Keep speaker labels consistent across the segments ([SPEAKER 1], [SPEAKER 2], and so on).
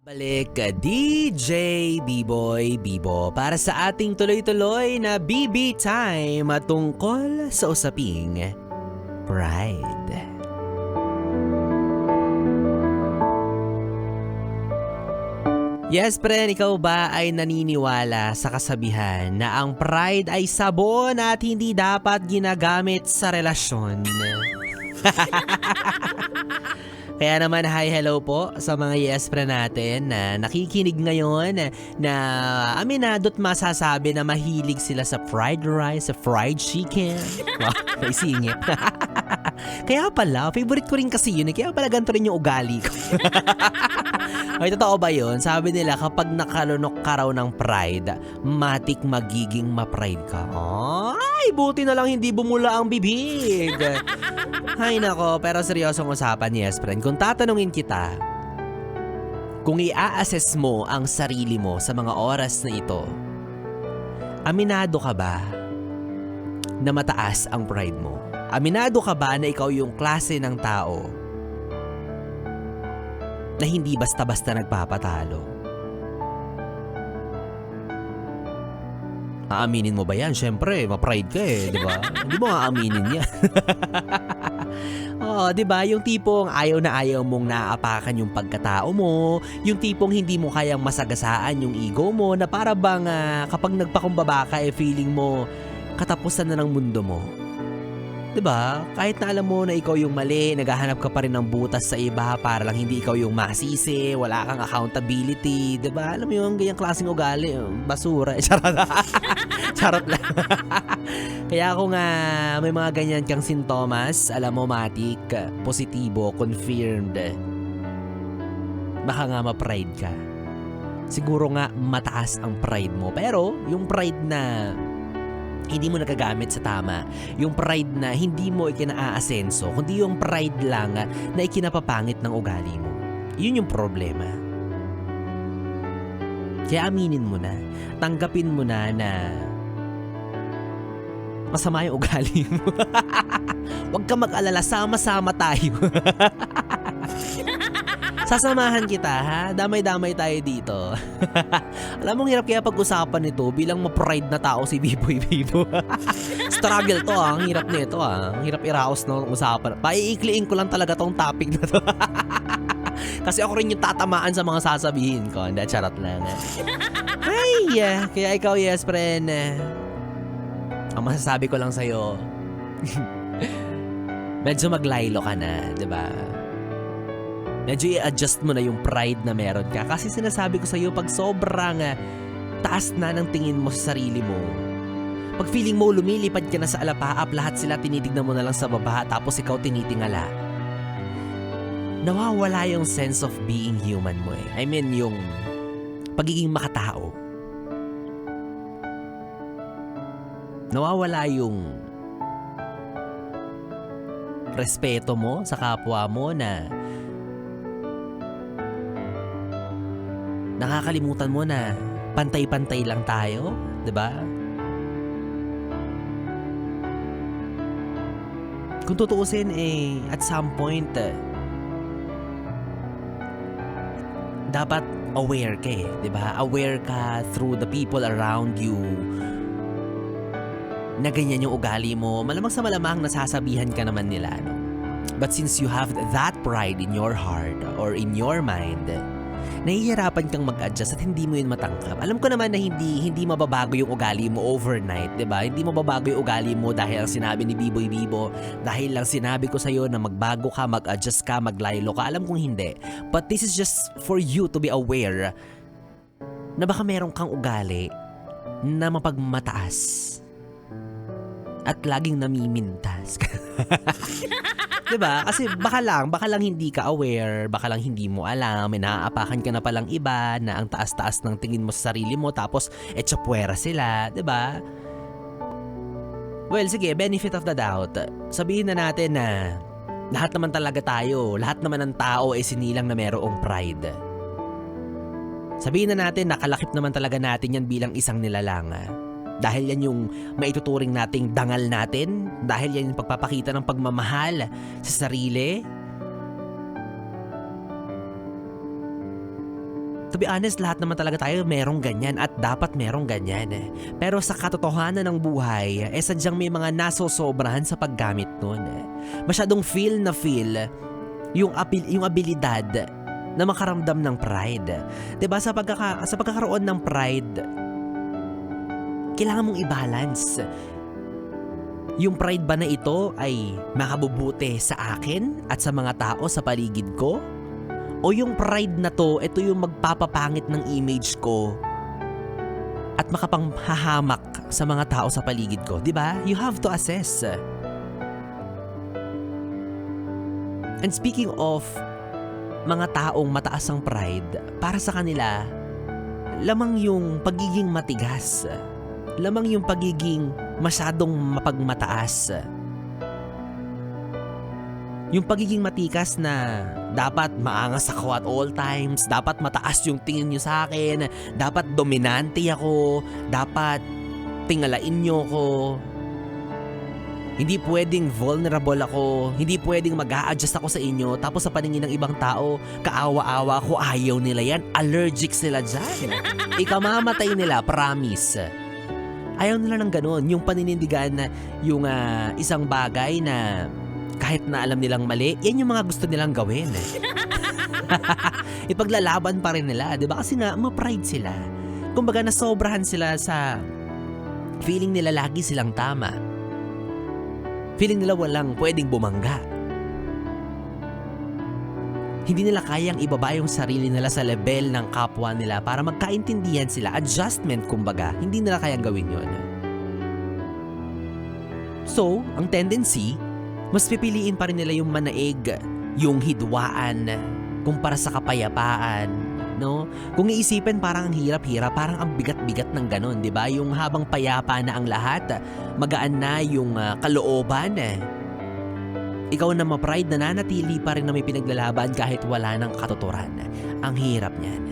[SPEAKER 1] Balik DJ B-Boy Bibo para sa ating tuloy-tuloy na BB time tungkol sa usaping pride. Yes, friend, ikaw ba ay naniniwala sa kasabihan na ang pride ay sabon at hindi dapat ginagamit sa relasyon? Kaya naman, hi, hello po sa mga yes friend natin na nakikinig ngayon na aminado't masasabi na mahilig sila sa fried rice, sa fried chicken. Wow, may singit. Kaya pala, favorite ko rin kasi yun. Kaya pala ganito rin yung ugali ko. Ay, totoo ba yun? Sabi nila kapag nakalunok ka raw ng pride, matik magiging ma-pride ka. Ay, buti na lang hindi bumula ang bibig. Ay nako, pero seryosong usapan, yes friend. Kung tatanungin kita, kung i-assess mo ang sarili mo sa mga oras na ito, aminado ka ba na mataas ang pride mo? Aminado ka ba na ikaw yung klase ng tao na hindi basta-basta nagpapatalo? Aaminin mo ba yan? Siyempre, ma-pride ka di ba? Hindi mo aaminin yan. Oh, 'di ba? Yung tipong ayaw na ayaw mong naaapakan yung pagkatao mo, yung tipong hindi mo kayang masagasaan yung ego mo na para bang kapag nagpakumbaba ka feeling mo katapusan na ng mundo mo. 'Di ba? Kahit na alam mo na ikaw yung mali, naghahanap ka pa rin ng butas sa iba para lang hindi ikaw yung masisi, wala kang accountability, 'di ba? Alam mo yung ganyang klaseng ugali, basura. Charot. Charot lang. Kaya kung may mga ganyan kang sintomas, alam mo matik, positibo, confirmed, baka nga ma-pride ka. Siguro nga mataas ang pride mo. Pero yung pride na hindi mo nagagamit sa tama, yung pride na hindi mo ikinaasenso, kundi yung pride lang na ikinapapangit ng ugali mo. Yun yung problema. Kaya aminin mo na, tanggapin mo na masama yung ugali mo. Huwag ka mag-alala, sama-sama tayo. Sasamahan kita, ha? Damay-damay tayo dito. Alam mong hirap kaya pag-usapan nito bilang ma-pride na tao si B-Boy Bibo. Struggle to, Ang hirap nito, Ang hirap iraos ng usapan. Paiikliin ko lang talaga tong topic na to. Kasi ako rin yung tatamaan sa mga sasabihin ko. Hindi, charot lang. Ay, kaya ikaw, yes, friend. Ang masasabi ko lang sa'yo, medyo maglaylo ka na, di ba? Medyo i-adjust mo na yung pride na meron ka. Kasi sinasabi ko sa'yo, pag sobrang taas na ng tingin mo sa sarili mo, pag feeling mo lumilipad ka na sa alapaap, lahat sila tinitignan mo na lang sa baba, tapos ikaw tinitingala, nawawala yung sense of being human mo I mean, yung pagiging makatao. Nawawala yung respeto mo sa kapwa mo na nakakalimutan mo na pantay-pantay lang tayo, 'di ba? Kung tutuusin at some point dapat aware ka 'di ba? Aware ka through the people around you na ganyan yung ugali mo. Malamang sa malamang nasasabihan ka naman nila, no? But since you have that pride in your heart or in your mind, nahihirapan kang mag-adjust at hindi mo yun matangkap. Alam ko naman na hindi mababago yung ugali mo overnight, 'di ba? Hindi mababago yung ugali mo dahil ang sinabi ni B-Boy Bibo, dahil lang sinabi ko sa'yo na magbago ka, mag-adjust ka, maglaylo ka. Alam kong hindi. But this is just for you to be aware na baka meron kang ugali na mapagmataas at laging namimintas. 'Di ba? Kasi baka lang hindi ka aware, baka lang hindi mo alam, may naaapakan ka na palang iba na ang taas-taas ng tingin mo sa sarili mo tapos etsapuera sila, 'di ba? Well, sige, benefit of the doubt. Sabihin na natin na lahat naman talaga tayo, lahat naman ng tao ay sinilang na merong pride. Sabihin na natin nakalakip naman talaga natin yan bilang isang nilalang. Dahil yan yung maituturing nating dangal natin, dahil yan yung pagpapakita ng pagmamahal sa sarili. To be honest, lahat naman talaga tayo merong ganyan at dapat merong ganyan. Pero sa katotohanan ng buhay, sadyang may mga nasosobrahan sa paggamit nun. Masyadong feel yung abilidad na makaramdam ng pride. 'Di ba sa pagkakaroon ng pride, kailangan mong i-balance. Yung pride ba na ito ay makabubuti sa akin at sa mga tao sa paligid ko? O yung pride na to, ito yung magpapapangit ng image ko at makapanghahamak sa mga tao sa paligid ko, 'di ba? You have to assess. And speaking of mga taong mataas ang pride, para sa kanila, lamang yung pagiging matigas. Lamang yung pagiging masyadong mapagmataas. Yung pagiging matikas na dapat maangas ako at all times, dapat mataas yung tingin nyo sa akin, dapat dominante ako, dapat tingalain nyo ko. Hindi pwedeng vulnerable ako, hindi pwedeng mag-a-adjust ako sa inyo, tapos sa paningin ng ibang tao, kaawa-awa ako, ayaw nila yan, allergic sila dyan. Ikamamatay nila, promise. Ayaw nila ng ganun, yung paninindigan na yung isang bagay na kahit na alam nilang mali, yan yung mga gusto nilang gawin. Ipaglalaban pa rin nila, di ba? Kasi nga, ma-pride sila. Kumbaga, nasobrahan sila sa feeling nila lagi silang tama. Feeling nila walang pwedeng bumangga. Hindi nila kayang ibaba yung sarili nila sa level ng kapwa nila para magkaintindihan sila. Adjustment, kumbaga. Hindi nila kayang gawin yun. So, ang tendency, mas pipiliin pa rin nila yung manaig, yung hidwaan, kumpara sa kapayapaan, no? Kung iisipin, parang ang hirap-hirap, parang ang bigat-bigat ng ganon, di ba? Yung habang payapa na ang lahat, magaan na yung kalooban. Ikaw na ma-pride, nananatili pa rin na may pinaglalaban kahit wala ng katuturan. Ang hirap niyan.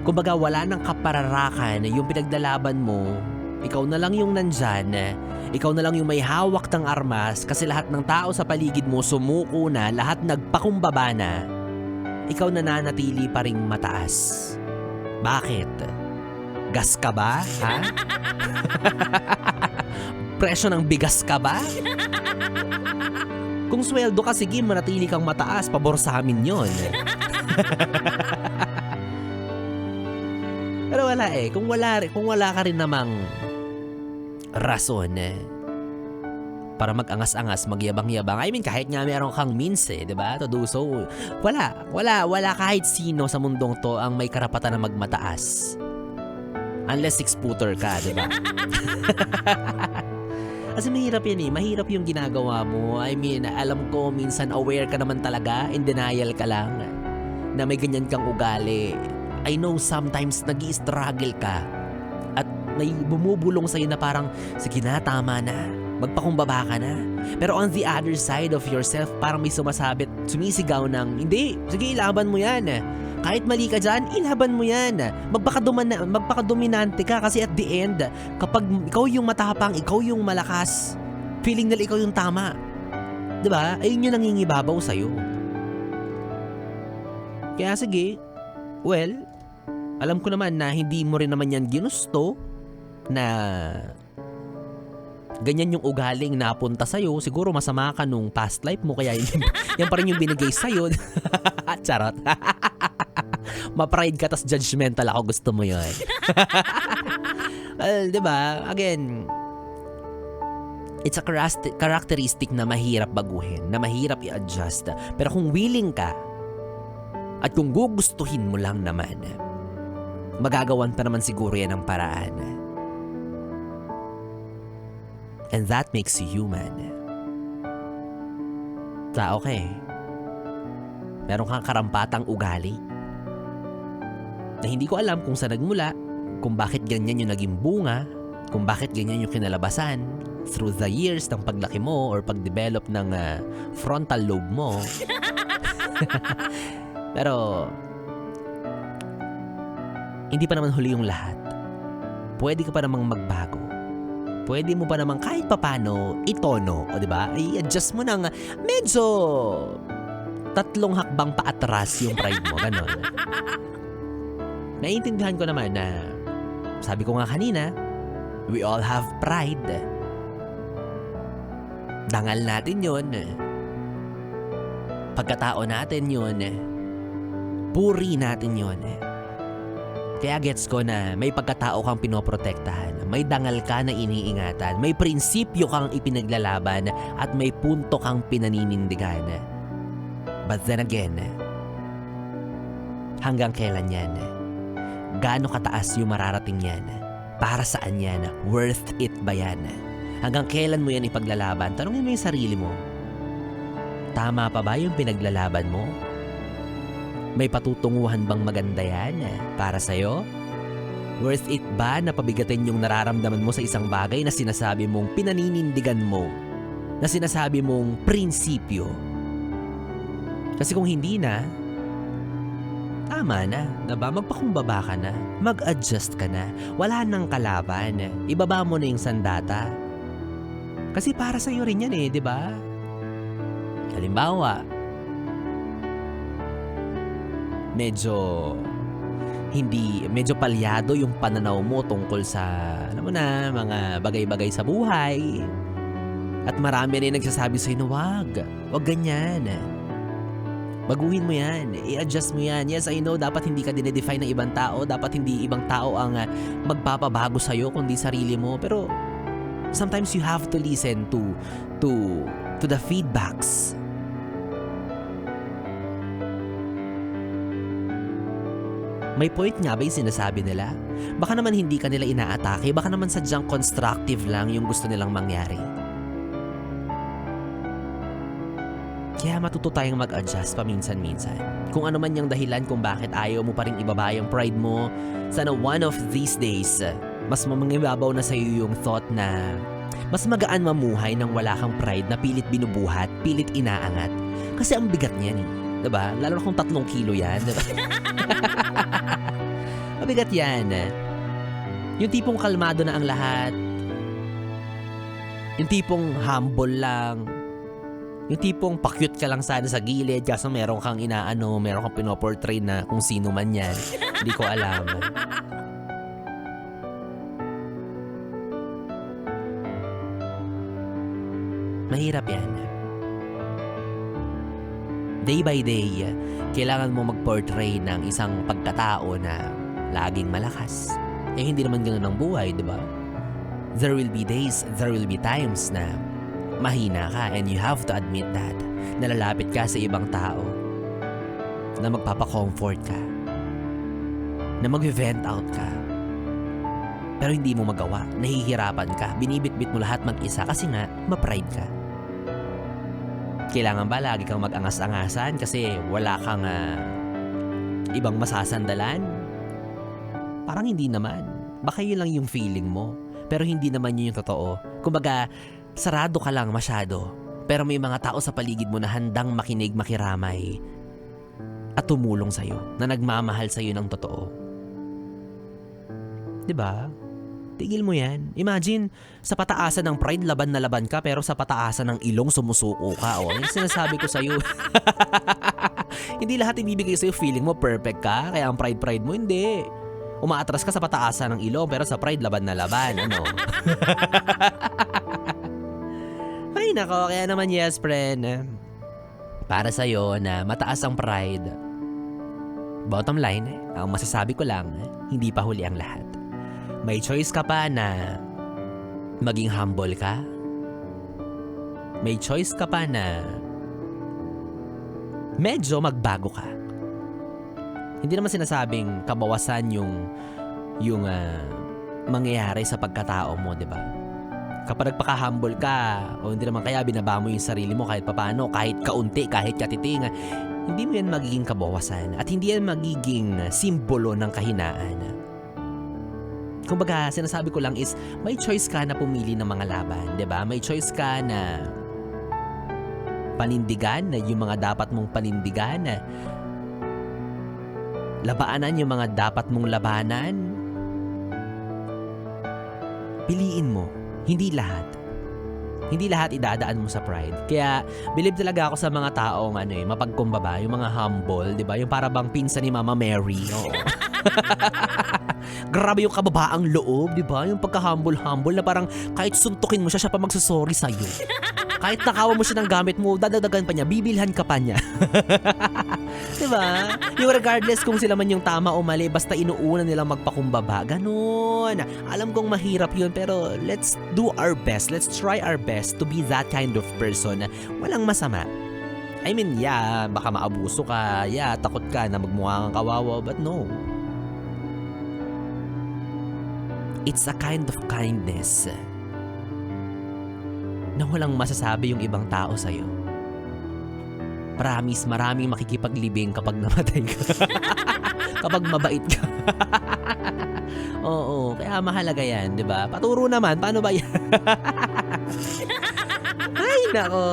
[SPEAKER 1] Kumbaga, wala ng kapararakan yung pinaglalaban mo, ikaw na lang yung nandyan, ikaw na lang yung may hawak ng armas kasi lahat ng tao sa paligid mo sumuko na, lahat nagpakumbaba na. Ikaw nananatili pa ring mataas. Bakit? Gas ka ba? Ha? Presyo ng bigas ka ba? Kung sweldo ka, sige, manatili kang mataas. Pabor sa amin yun. Pero wala eh. Kung wala ka rin namang rason para mag-angas-angas, magyabang-yabang. I mean, kahit nga meron kang means diba? To do so. Wala kahit sino sa mundong to ang may karapatan na magmataas. Unless 6-footer ka, diba? Kasi mahirap yan mahirap yung ginagawa mo. I mean, alam ko minsan aware ka naman talaga, in denial ka lang na may ganyan kang ugali. I know sometimes nag-i-struggle ka at may bumubulong sa'yo na parang, sige na, tama na, magpakumbaba ka na. Pero on the other side of yourself, parang may sumisigaw ng, hindi, sige, ilaban mo yan. Kahit mali ka dyan, ilaban mo yan. Magpakadominante ka kasi at the end, kapag ikaw yung matapang, ikaw yung malakas, feeling nila ikaw yung tama. Diba? Ayun yung nangingibabaw sa'yo. Kaya sige, well, alam ko naman na hindi mo rin naman yan ginusto na ganyan yung ugaling napunta sa'yo. Siguro masama ka nung past life mo kaya yan pa rin yung binigay sa'yo. Charot. Ma-pride ka tas judgmental ako, gusto mo yun. Well, diba? Again, it's a characteristic na mahirap baguhin, na mahirap i-adjust. Pero kung willing ka at kung gugustuhin mo lang naman, magagawan pa naman siguro yan ang paraan. And that makes you human. Tao ka meron kang karampatang ugali na hindi ko alam kung saan nagmula, kung bakit ganyan yung naging bunga, kung bakit ganyan yung kinalabasan through the years ng paglaki mo or pagdevelop ng frontal lobe mo. Pero hindi pa naman huli yung lahat. Pwede ka pa namang magbago. Pwede mo pa namang kahit papano itono, o diba? I-adjust mo ng medyo 3 hakbang paatras yung pride mo, ganon. naiintindihan ko naman na, sabi ko nga kanina, we all have pride. Dangal natin yun. Pagkatao natin yun. Puri natin yun. Kaya gets ko na may pagkatao kang pinoprotektahan, may dangal ka na iniingatan, may prinsipyo kang ipinaglalaban at may punto kang pinaninindigan. But then again, hanggang kailan yan? Gaano kataas yung mararating yan? Para saan yan? Worth it ba yan? Hanggang kailan mo yan ipaglalaban? Tanungin mo yung sarili mo. Tama pa ba yung pinaglalaban mo? May patutunguhan bang maganda yan para sa'yo? Worth it ba na pabigatin yung nararamdaman mo sa isang bagay na sinasabi mong pinaninindigan mo? Na sinasabi mong prinsipyo? Kasi kung hindi na, tama na, diba? Magpakumbaba ka na, mag-adjust ka na, wala nang kalaban, ibaba mo na yung sandata. Kasi para sa'yo rin yan diba? Halimbawa, medyo palyado yung pananaw mo tungkol sa, alam mo na, mga bagay-bagay sa buhay. At marami rin nagsasabi sa'yo na wag ganyan. Baguhin mo yan, i-adjust mo yan. Yes, I know, dapat hindi ka dinedefine ng ibang tao, dapat hindi ibang tao ang magpapabago sa'yo, kundi sarili mo. Pero sometimes you have to listen to the feedbacks. May point nga ba yung sinasabi nila? Baka naman hindi ka nila inaatake, baka naman sadyang constructive lang yung gusto nilang mangyari. Kaya matuto tayong mag-adjust paminsan-minsan. Kung ano man yung dahilan kung bakit ayaw mo pa rin ibaba yung pride mo, sana one of these days, mas mangibabaw na sa'yo yung thought na mas magaan mamuhay nang wala kang pride na pilit binubuhat, pilit inaangat. Kasi ang bigat niyan diba? Lalo na kung 3 kilo yan, diba? Mabigat yan. Yung tipong kalmado na ang lahat. Yung tipong humble lang. Yung tipong pa-cute ka lang sana sa gilid kaso meron kang meron kang pinoportray na kung sino man yan. Hindi ko alam. Mahirap yan. Day by day, kailangan mo mag-portray ng isang pagkatao na laging malakas. Hindi naman ganoon ang buhay, di ba? There will be days, there will be times na mahina ka and you have to admit that. Nalalapit ka sa ibang tao na magpapa-comfort ka, na mag-vent out ka. Pero hindi mo magawa, nahihirapan ka, binibitbit mo lahat mag-isa kasi nga, ma-pride ka. Kailangan ba lagi kang mag-angas-angasan kasi wala kang ibang masasandalan? Parang hindi naman. Baka yun lang yung feeling mo. Pero hindi naman yun yung totoo. Kumbaga, sarado ka lang masyado. Pero may mga tao sa paligid mo na handang makinig, makiramay at tumulong sa'yo, na nagmamahal sa'yo ng totoo. Diba? Tigil mo yan. Imagine, sa pataasan ng pride, laban na laban ka, pero sa pataasan ng ilong, sumusuko ka. Yung sinasabi ko sa'yo. Hindi lahat ibibigay sa'yo feeling mo perfect ka, kaya ang pride mo, hindi. Umaatras ka sa pataasan ng ilong, pero sa pride, laban na laban. Ano? Ay nako, kaya naman yes, friend. Para sa'yo na mataas ang pride, bottom line, ang masasabi ko lang, hindi pa huli ang lahat. May choice ka pa na maging humble ka. May choice ka pa na medyo magbago ka. Hindi naman sinasabing kabawasan yung mangyayari sa pagkatao mo, di ba? Kapag nagpaka-humble ka, o hindi naman kaya binaba mo yung sarili mo kahit papaano, kahit kaunti, kahit katiting, hindi mo yan magiging kabawasan at hindi yan magiging simbolo ng kahinaan. Kumbaga, sinasabi ko lang is, may choice ka na pumili ng mga laban, 'di ba? May choice ka na panindigan na yung mga dapat mong panindigan, labaanan yung mga dapat mong labanan. Piliin mo, hindi lahat. Hindi lahat idadaan mo sa pride. Kaya believe talaga ako sa mga taong mapagkumbaba, yung mga humble, 'di ba? Yung para bang pinsan ni Mama Mary. Oo. Grabe yung kababaang loob, 'di ba? Yung pagka-humble na parang kahit suntukin mo siya pa magsusorry sa iyo. Kahit nakawan mo siya ng gamit mo, dadagdagan pa niya, bibilhan ka pa niya. 'Di ba? Yung regardless kung sila man yung tama o mali, basta inuuna nilang magpakumbaba. Ganun. Alam kong mahirap yun, pero let's do our best. Let's try our best to be that kind of person. Walang masama. I mean, yeah, baka maabuso ka. Yeah, takot ka na magmukha kang kawawa, but no. It's a kind of kindness na walang masasabi yung ibang tao sa'yo. Promise, maraming makikipaglibing kapag namatay ka. Kapag mabait ka. Oo, kaya mahalaga yan, di ba? Paturo naman, paano ba yan? Ay, nako.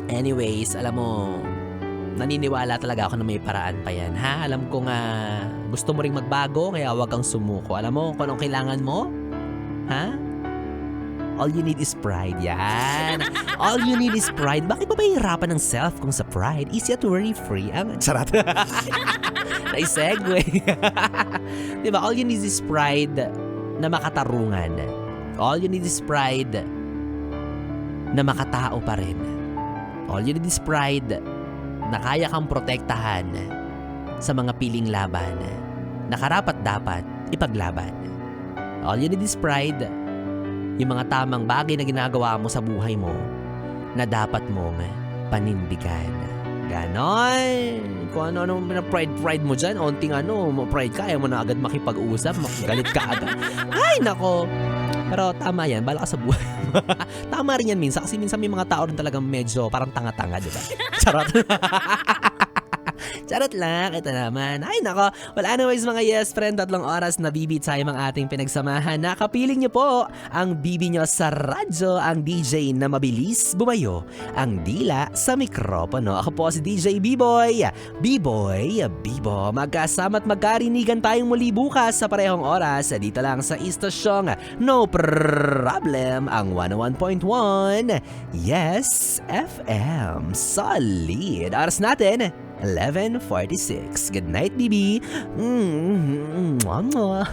[SPEAKER 1] Anyways, alam mo, naniniwala talaga ako na may paraan pa yan, ha? Alam ko nga, gusto mo ring magbago, kaya huwag kang sumuko. Alam mo kung anong kailangan mo? Ha? All you need is pride. Yan. All you need is pride. Bakit ba mahihirapan ng self kung sa pride? Easy at worry-free. Charot. Na-segue. Diba? All you need is pride na makatarungan. All you need is pride na makatao pa rin. All you need is pride na kaya kang protektahan sa mga piling laban na karapat-dapat ipaglaban. All you need is pride, yung mga tamang bagay na ginagawa mo sa buhay mo na dapat mong panindigan. Ganon. Kung ano pride mo dyan, onting pride ka, ayaw mo na agad makipag-usap, galit ka agad. Ay, nako. Pero tama yan, bala ka sa buhay. Tama rin yan minsan, kasi minsan may mga tao rin talagang medyo parang tanga-tanga, di ba? Charot. Charot lang, ito naman. Ay nako, well anyways mga yes friend, 3 oras na BB time ang ating pinagsamahan. Nakapiling niyo po ang BB nyo sa radyo, ang DJ na mabilis bumayo, ang dila sa mikropono. Ako po si DJ B-Boy. B-Boy, Bibo. Magkasama at magkarinigan tayong muli bukas sa parehong oras dito lang sa istasyong No Problem, ang 101.1 Yes FM. Solid. Oras natin 11:46. Good night, BB. Mwah.